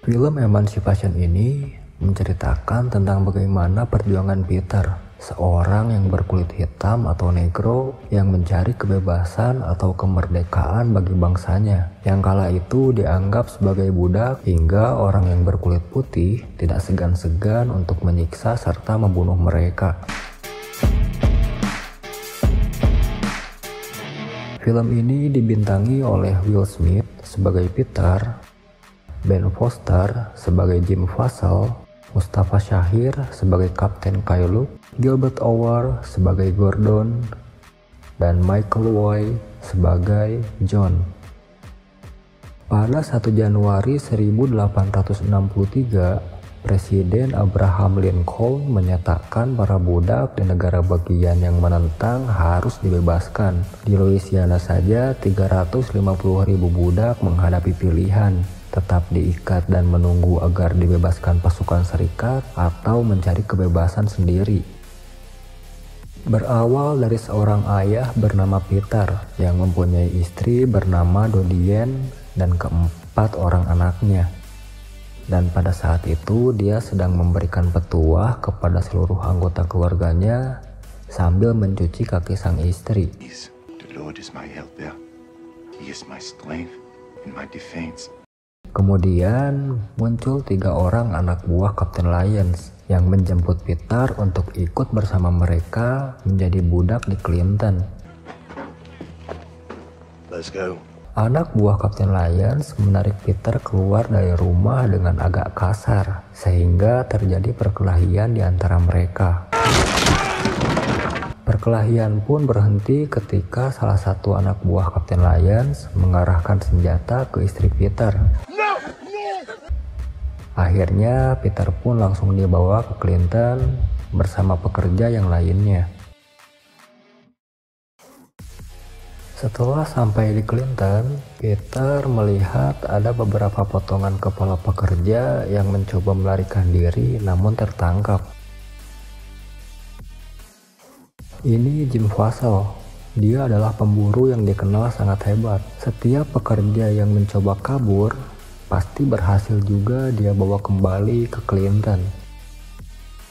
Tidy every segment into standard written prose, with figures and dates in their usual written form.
Film Emancipation ini menceritakan tentang bagaimana perjuangan Peter, seorang yang berkulit hitam atau negro yang mencari kebebasan atau kemerdekaan bagi bangsanya, yang kala itu dianggap sebagai budak, hingga orang yang berkulit putih tidak segan-segan untuk menyiksa serta membunuh mereka. Film ini dibintangi oleh Will Smith sebagai Peter, Ben Foster sebagai Jim Fassel, Mustafa Syahir sebagai Kapten Kyle, Gilbert Howard sebagai Gordon, dan Michael Woy sebagai John. Pada 1 Januari 1863, Presiden Abraham Lincoln menyatakan para budak di negara bagian yang menentang harus dibebaskan. Di Louisiana saja 350.000 budak menghadapi pilihan, tetap diikat dan menunggu agar dibebaskan pasukan serikat atau mencari kebebasan sendiri. Berawal dari seorang ayah bernama Peter yang mempunyai istri bernama Dodien dan keempat orang anaknya. Dan pada saat itu dia sedang memberikan petuah kepada seluruh anggota keluarganya sambil mencuci kaki sang istri. The Lord is my helper. He is my strength and my defense. Kemudian muncul 3 orang anak buah Kapten Lyons yang menjemput Peter untuk ikut bersama mereka menjadi budak di Clinton. Let's go. Anak buah Kapten Lyons menarik Peter keluar dari rumah dengan agak kasar, sehingga terjadi perkelahian di antara mereka. Perkelahian pun berhenti ketika salah satu anak buah Kapten Lyons mengarahkan senjata ke istri Peter. Akhirnya Peter pun langsung dibawa ke Clinton bersama pekerja yang lainnya. Setelah sampai di Clinton, Peter melihat ada beberapa potongan kepala pekerja yang mencoba melarikan diri namun tertangkap. Ini Jim Fassel. Dia adalah pemburu yang dikenal sangat hebat. Setiap pekerja yang mencoba kabur pasti berhasil juga dia bawa kembali ke Clinton.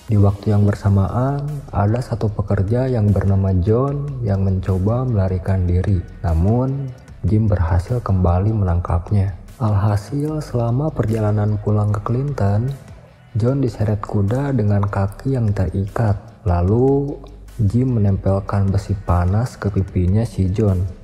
Di waktu yang bersamaan, ada satu pekerja yang bernama John yang mencoba melarikan diri. Namun, Jim berhasil kembali menangkapnya. Alhasil, selama perjalanan pulang ke Clinton, John diseret kuda dengan kaki yang terikat. Lalu, Jim menempelkan besi panas ke pipinya si John.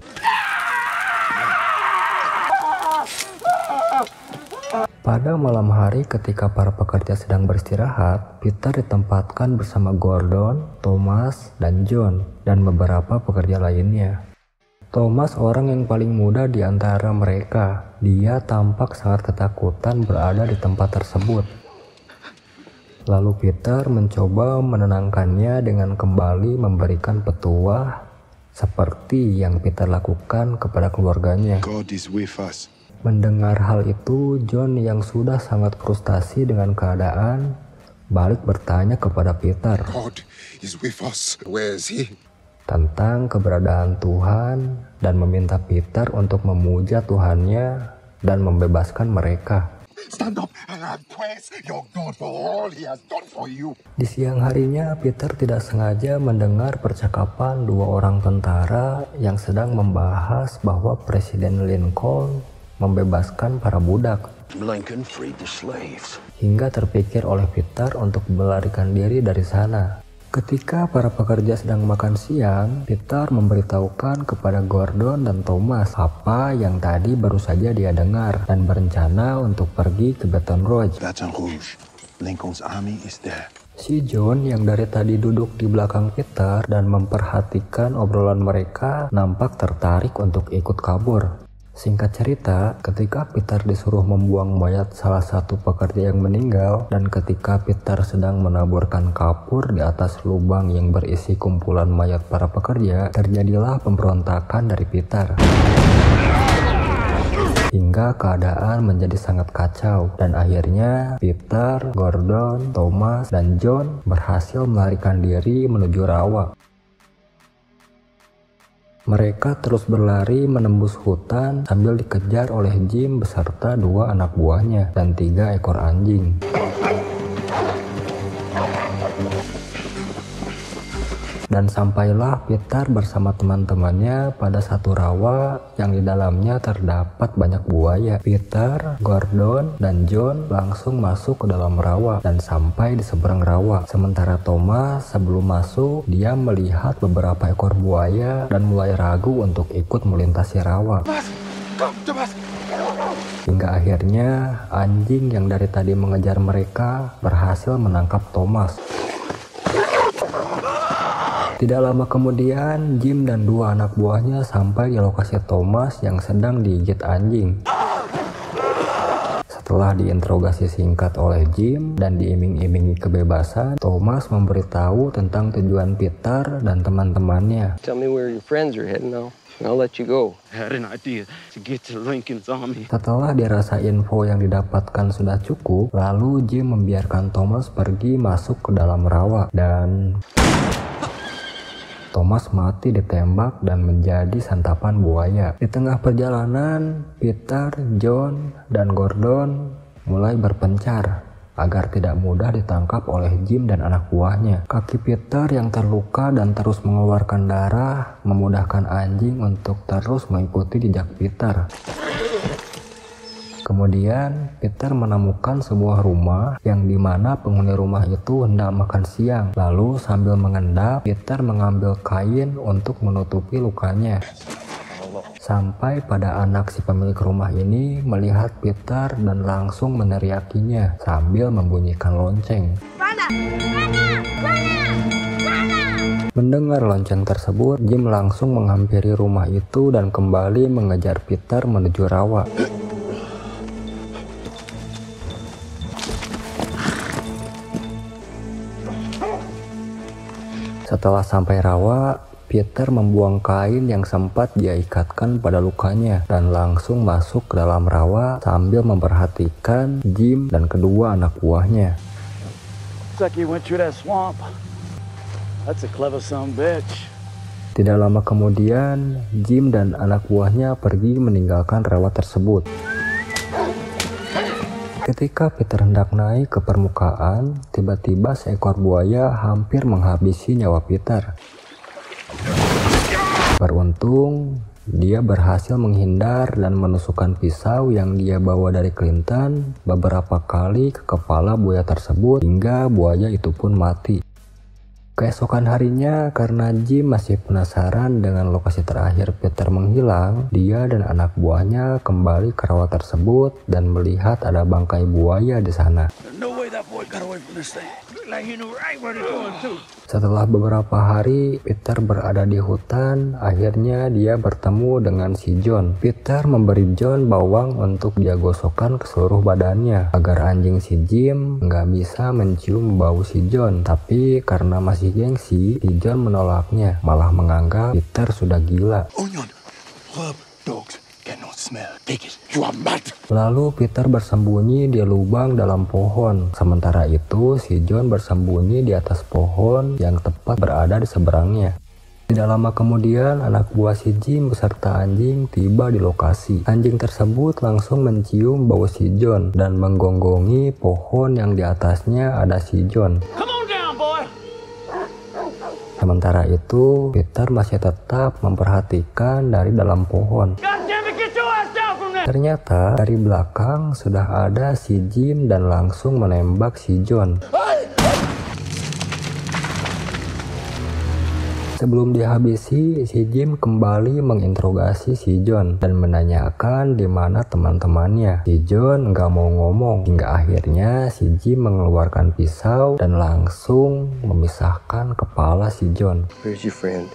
Pada malam hari ketika para pekerja sedang beristirahat, Peter ditempatkan bersama Gordon, Thomas, dan John, dan beberapa pekerja lainnya. Thomas orang yang paling muda di antara mereka. Dia tampak sangat ketakutan berada di tempat tersebut. Lalu Peter mencoba menenangkannya dengan kembali memberikan petuah seperti yang Peter lakukan kepada keluarganya. God is with us. Mendengar hal itu, John yang sudah sangat frustasi dengan keadaan, balik bertanya kepada Peter God is with us. Where is he? tentang keberadaan Tuhan dan meminta Peter untuk memuja Tuhannya dan membebaskan mereka. Stand up and praise your God for all he has done for you. Di siang harinya, Peter tidak sengaja mendengar percakapan 2 orang tentara yang sedang membahas bahwa Presiden Lincoln membebaskan para budak. Lincoln freed the slaves. Hingga terpikir oleh Peter untuk melarikan diri dari sana. Ketika para pekerja sedang makan siang, Peter memberitahukan kepada Gordon dan Thomas apa yang tadi baru saja dia dengar dan berencana untuk pergi ke Baton Rouge. Baton Rouge. Lincoln's army is there. Si John yang dari tadi duduk di belakang Peter dan memperhatikan obrolan mereka nampak tertarik untuk ikut kabur. Singkat cerita, ketika Peter disuruh membuang mayat salah satu pekerja yang meninggal dan ketika Peter sedang menaburkan kapur di atas lubang yang berisi kumpulan mayat para pekerja, terjadilah pemberontakan dari Peter. Hingga keadaan menjadi sangat kacau dan akhirnya Peter, Gordon, Thomas, dan John berhasil melarikan diri menuju rawa. Mereka terus berlari menembus hutan sambil dikejar oleh Jim beserta 2 anak buahnya dan 3 ekor anjing. Dan sampailah Peter bersama teman-temannya pada satu rawa yang di dalamnya terdapat banyak buaya. Peter, Gordon, dan John langsung masuk ke dalam rawa dan sampai di seberang rawa. Sementara Thomas sebelum masuk, dia melihat beberapa ekor buaya dan mulai ragu untuk ikut melintasi rawa. Hingga akhirnya anjing yang dari tadi mengejar mereka berhasil menangkap Thomas. Tidak lama kemudian, Jim dan 2 anak buahnya sampai di lokasi Thomas yang sedang digigit anjing. Setelah diinterogasi singkat oleh Jim dan diiming-imingi kebebasan, Thomas memberitahu tentang tujuan Peter dan teman-temannya. Tell me where your friends are heading now. I'll let you go. I had an idea to get to Lincoln's army. Setelah dirasa info yang didapatkan sudah cukup, lalu Jim membiarkan Thomas pergi masuk ke dalam rawa dan Thomas mati ditembak dan menjadi santapan buaya. Di tengah perjalanan, Peter, John, dan Gordon mulai berpencar agar tidak mudah ditangkap oleh Jim dan anak buahnya. Kaki Peter yang terluka dan terus mengeluarkan darah memudahkan anjing untuk terus mengikuti jejak Peter. Kemudian Peter menemukan sebuah rumah yang dimana penghuni rumah itu hendak makan siang. Lalu sambil mengendap, Peter mengambil kain untuk menutupi lukanya. Sampai pada anak si pemilik rumah ini melihat Peter dan langsung meneriakinya sambil membunyikan lonceng. Mendengar lonceng tersebut, Jim langsung menghampiri rumah itu dan kembali mengejar Peter menuju rawa. Setelah sampai rawa, Peter membuang kain yang sempat dia ikatkan pada lukanya dan langsung masuk ke dalam rawa sambil memperhatikan Jim dan kedua anak buahnya. Tidak lama kemudian, Jim dan anak buahnya pergi meninggalkan rawa tersebut. Ketika Peter hendak naik ke permukaan, tiba-tiba seekor buaya hampir menghabisi nyawa Peter. Beruntung, dia berhasil menghindar dan menusukkan pisau yang dia bawa dari Clinton beberapa kali ke kepala buaya tersebut hingga buaya itu pun mati. Keesokan harinya, karena Jim masih penasaran dengan lokasi terakhir Peter menghilang, dia dan anak buahnya kembali ke rawa tersebut dan melihat ada bangkai buaya di sana. Setelah beberapa hari Peter berada di hutan, akhirnya dia bertemu dengan si John. Peter memberi John bawang untuk dia gosokkan ke seluruh badannya agar anjing si Jim nggak bisa mencium bau si John. Tapi karena masih gengsi, si John menolaknya, malah menganggap Peter sudah gila. Onion, herb, dogs get no smell. Take it. You are mad. Lalu Peter bersembunyi di lubang dalam pohon. Sementara itu si John bersembunyi di atas pohon yang tepat berada di seberangnya. Tidak lama kemudian anak buah si Jim beserta anjing tiba di lokasi. Anjing tersebut langsung mencium bau si John dan menggonggongi pohon yang di atasnya ada si John. Sementara itu Peter masih tetap memperhatikan dari dalam pohon. Ternyata dari belakang sudah ada si Jim dan langsung menembak si John. Sebelum dihabisi, si Jim kembali menginterogasi si John dan menanyakan di mana teman-temannya. Si John nggak mau ngomong hingga akhirnya si Jim mengeluarkan pisau dan langsung memisahkan kepala si John. Where's your friend?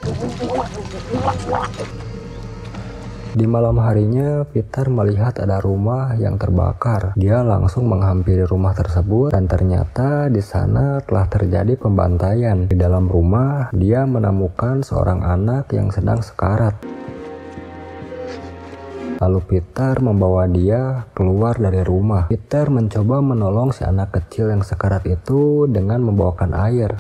Di malam harinya, Peter melihat ada rumah yang terbakar. Dia langsung menghampiri rumah tersebut dan ternyata di sana telah terjadi pembantaian. Di dalam rumah, dia menemukan seorang anak yang sedang sekarat. Lalu Peter membawa dia keluar dari rumah. Peter mencoba menolong si anak kecil yang sekarat itu dengan membawakan air.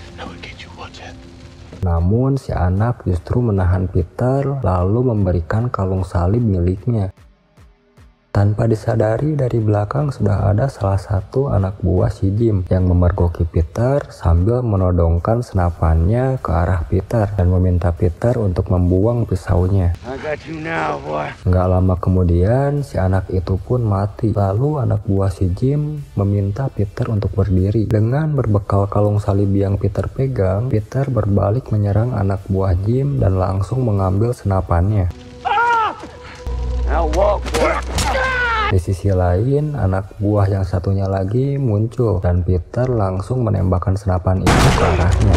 Namun si anak justru menahan Peter lalu memberikan kalung salib miliknya. Tanpa disadari dari belakang sudah ada salah satu anak buah si Jim yang memergoki Peter sambil menodongkan senapannya ke arah Peter dan meminta Peter untuk membuang pisaunya. I got you now, boy. Nggak lama kemudian si anak itu pun mati. Lalu anak buah si Jim meminta Peter untuk berdiri. Dengan berbekal kalung salib yang Peter pegang, Peter berbalik menyerang anak buah Jim dan langsung mengambil senapannya. Now walk, boy. Di sisi lain, anak buah yang satunya lagi muncul dan Peter langsung menembakkan senapan itu ke arahnya.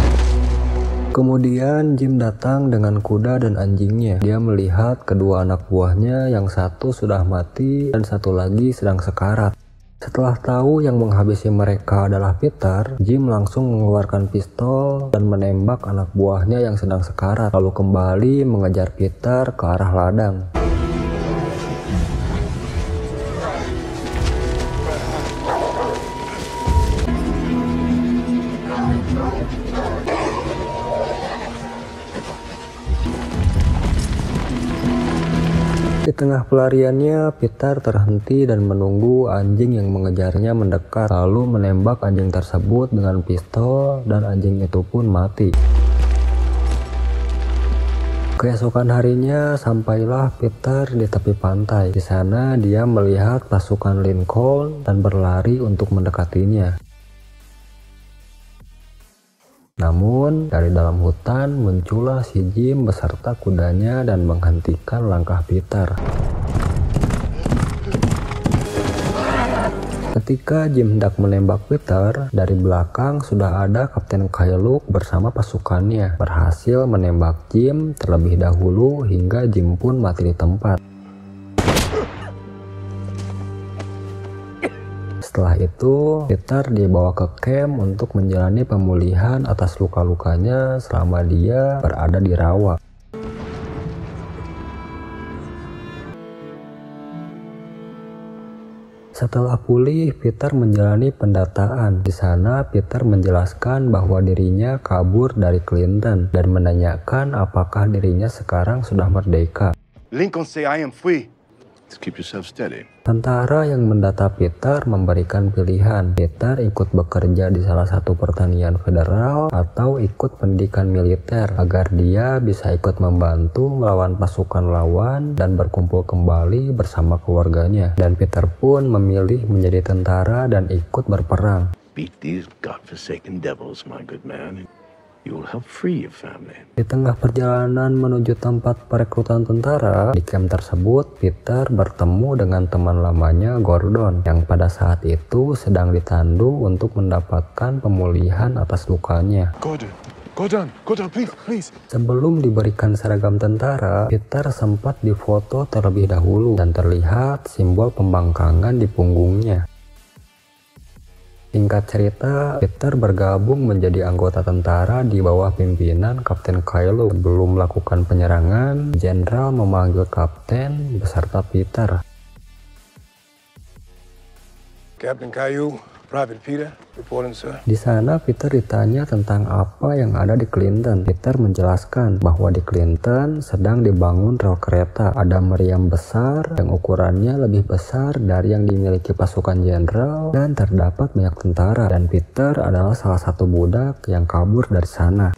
Kemudian Jim datang dengan kuda dan anjingnya. Dia melihat kedua anak buahnya, yang satu sudah mati dan satu lagi sedang sekarat. Setelah tahu yang menghabisi mereka adalah Peter, Jim langsung mengeluarkan pistol dan menembak anak buahnya yang sedang sekarat, lalu kembali mengejar Peter ke arah ladang. Di tengah pelariannya, Peter terhenti dan menunggu anjing yang mengejarnya mendekat, lalu menembak anjing tersebut dengan pistol dan anjing itu pun mati. Keesokan harinya, sampailah Peter di tepi pantai. Di sana dia melihat pasukan Lincoln dan berlari untuk mendekatinya. Namun, dari dalam hutan muncullah si Jim beserta kudanya dan menghentikan langkah Peter. Ketika Jim hendak menembak Peter, dari belakang sudah ada Kapten Kyle bersama pasukannya berhasil menembak Jim terlebih dahulu hingga Jim pun mati di tempat. Setelah itu, Peter dibawa ke camp untuk menjalani pemulihan atas luka-lukanya selama dia berada di rawa. Setelah pulih, Peter menjalani pendataan. Di sana, Peter menjelaskan bahwa dirinya kabur dari Clinton dan menanyakan apakah dirinya sekarang sudah merdeka. Lincoln say I am free. Just keep yourself steady. Tentara yang mendata Peter memberikan pilihan. Peter ikut bekerja di salah satu pertanian federal atau ikut pendidikan militer agar dia bisa ikut membantu melawan pasukan lawan dan berkumpul kembali bersama keluarganya. Dan Peter pun memilih menjadi tentara dan ikut berperang. Beat these godforsaken devils, my good man. You will help free your family. Di tengah perjalanan menuju tempat perekrutan tentara, di camp tersebut Peter bertemu dengan teman lamanya Gordon yang pada saat itu sedang ditandu untuk mendapatkan pemulihan atas lukanya. Gordon, please. Sebelum diberikan seragam tentara, Peter sempat difoto terlebih dahulu dan terlihat simbol pembangkangan di punggungnya. Singkat cerita, Peter bergabung menjadi anggota tentara di bawah pimpinan Kapten Kyle. Sebelum melakukan penyerangan, Jenderal memanggil Kapten beserta Peter. Captain Caillou, Private Peter, reporting, sir. Di sana Peter ditanya tentang apa yang ada di Clinton. Peter menjelaskan bahwa di Clinton sedang dibangun rel kereta. Ada meriam besar yang ukurannya lebih besar dari yang dimiliki pasukan jenderal dan terdapat banyak tentara. Dan Peter adalah salah satu budak yang kabur dari sana.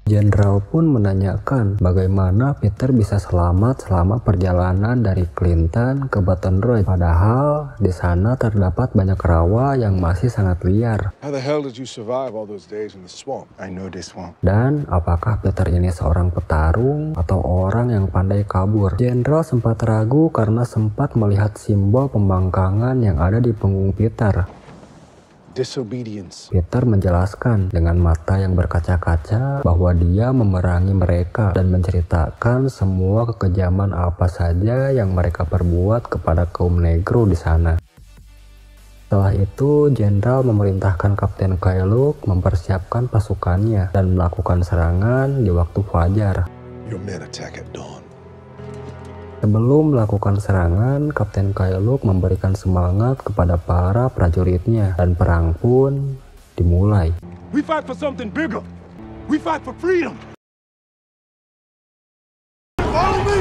Jenderal pun menanyakan bagaimana Peter bisa selamat selama perjalanan dari Clinton ke Baton Rouge. Padahal di sana terdapat banyak rawa yang masih sangat liar. How the hell did you survive all those days in the swamp? I know this swamp. Dan apakah Peter ini seorang petarung atau orang yang pandai kabur? Jenderal sempat ragu karena sempat melihat simbol pembangkangan yang ada di punggung Peter. Disobedience. Peter menjelaskan dengan mata yang berkaca-kaca bahwa dia memerangi mereka dan menceritakan semua kekejaman apa saja yang mereka perbuat kepada kaum negro di sana. Setelah itu, Jenderal memerintahkan Kapten Kyle mempersiapkan pasukannya dan melakukan serangan di waktu fajar. Your men attack at dawn. Sebelum melakukan serangan, Kapten Kyle memberikan semangat kepada para prajuritnya dan perang pun dimulai. We fight for something bigger. We fight for freedom. Follow me.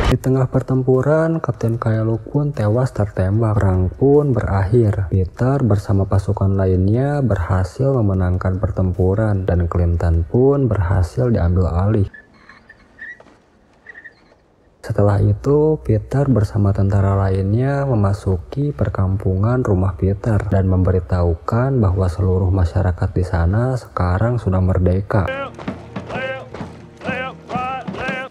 Di tengah pertempuran, Kapten Kyle pun tewas tertembak. Perang pun berakhir. Peter bersama pasukan lainnya berhasil memenangkan pertempuran dan Clinton pun berhasil diambil alih. Setelah itu, Peter bersama tentara lainnya memasuki perkampungan rumah Peter dan memberitahukan bahwa seluruh masyarakat di sana sekarang sudah merdeka.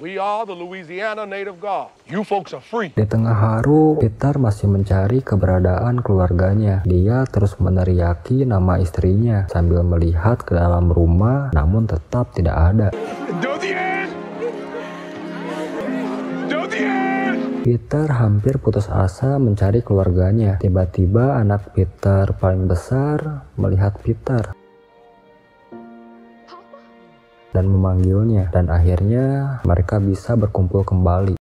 We are the Louisiana Native Guard. You folks are free. Di tengah haru, Peter masih mencari keberadaan keluarganya. Dia terus meneriaki nama istrinya sambil melihat ke dalam rumah, namun tetap tidak ada. Peter hampir putus asa mencari keluarganya. Tiba-tiba anak Peter paling besar melihat Peter dan memanggilnya, dan akhirnya mereka bisa berkumpul kembali.